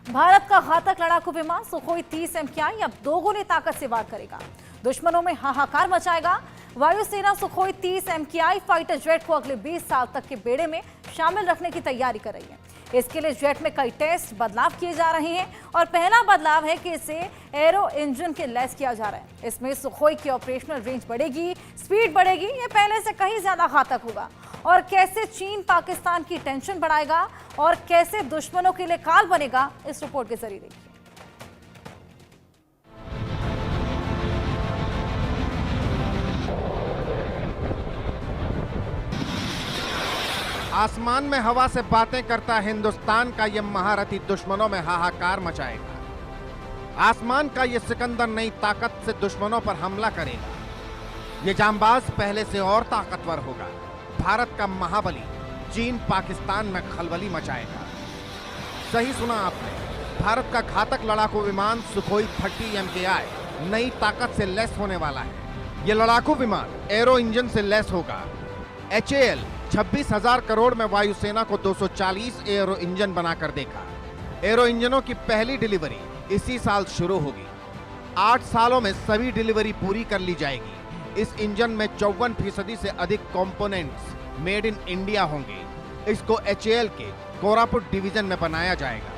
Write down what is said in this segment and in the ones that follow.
भारत का घातक लड़ाकू विमान सुखोई 30 MKI अब दोगुनी ताकत से वार करेगा, दुश्मनों में हाहाकार मचाएगा। वायुसेना सुखोई 30 MKI फाइटर जेट को अगले 20 साल तक के बेड़े में शामिल रखने की तैयारी कर रही है। इसके लिए जेट में कई टेस्ट बदलाव किए जा रहे हैं और पहला बदलाव है कि इसे एरो इंजन के लैस किया जा रहा है। इसमें सुखोई की ऑपरेशनल रेंज बढ़ेगी, स्पीड बढ़ेगी, ये पहले से कहीं ज्यादा घातक होगा। और कैसे चीन पाकिस्तान की टेंशन बढ़ाएगा और कैसे दुश्मनों के लिए काल बनेगा, इस रिपोर्ट के जरिए देखिए। आसमान में हवा से बातें करता हिंदुस्तान का ये महारथी दुश्मनों में हाहाकार मचाएगा। आसमान का ये सिकंदर नई ताकत से दुश्मनों पर हमला करेगा। ये जांबाज पहले से और ताकतवर होगा। भारत का महाबली चीन पाकिस्तान में खलबली मचाएगा। सही सुना आपने, भारत का घातक लड़ाकू विमान सुखोई 30 MKI नई ताकत से लैस होने वाला है। ये लड़ाकू विमान एरो इंजन से लैस होगा। HAL 26,000 करोड़ में वायुसेना को 240 एरो इंजन बनाकर देगा। एरो इंजनों की पहली डिलीवरी इसी साल शुरू होगी। 8 सालों में सभी डिलीवरी पूरी कर ली जाएगी। इस इंजन में 54% से अधिक कंपोनेंट्स मेड इन इंडिया होंगे। इसको HAL के कोरापुट डिवीजन में बनाया जाएगा।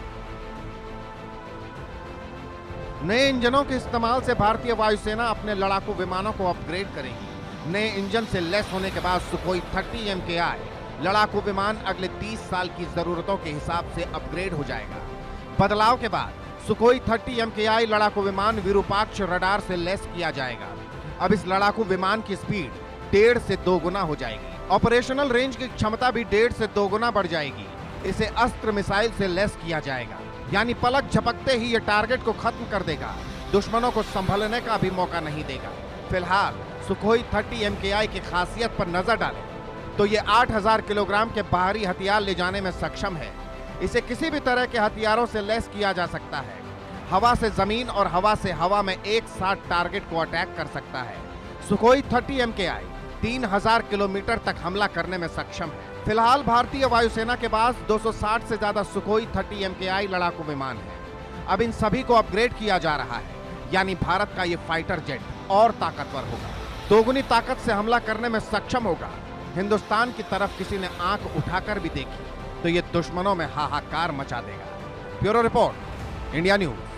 नए इंजनों के इस्तेमाल से भारतीय वायुसेना अपने लड़ाकू विमानों को अपग्रेड करेगी। नए इंजन से लैस होने के बाद सुखोई 30 MKI लड़ाकू विमान अगले 30 साल की जरूरतों के हिसाब से अपग्रेड हो जाएगा। बदलाव के बाद सुखोई 30 MKI लड़ाकू विमान विरूपाक्ष रडार से लैस किया जाएगा। अब इस लड़ाकू विमान की स्पीड 1.5 से 2 गुना हो जाएगी। ऑपरेशनल रेंज की क्षमता भी 1.5 से 2 गुना बढ़ जाएगी। इसे अस्त्र मिसाइल से लैस किया जाएगा, यानी पलक झपकते ही ये टारगेट को खत्म कर देगा। दुश्मनों को संभलने का भी मौका नहीं देगा। फिलहाल सुखोई 30 MKI की खासियत पर नजर डालें तो ये 8,000 किलोग्राम के बाहरी हथियार ले जाने में सक्षम है। इसे किसी भी तरह के हथियारों से लैस किया जा सकता है। हवा से जमीन और हवा से हवा में एक साथ टारगेट को अटैक कर सकता है। सुखोई 30 MKI 3,000 किलोमीटर तक हमला करने में सक्षम है। फिलहाल भारतीय वायुसेना के पास 260 से ज्यादा सुखोई 30 MKI लड़ाकू विमान है। अब इन सभी को अपग्रेड किया जा रहा है, यानी भारत का ये फाइटर जेट और ताकतवर होगा, दोगुनी ताकत से हमला करने में सक्षम होगा। हिंदुस्तान की तरफ किसी ने आंख उठाकर भी देखी तो ये दुश्मनों में हाहाकार मचा देगा। Bureau report, India news.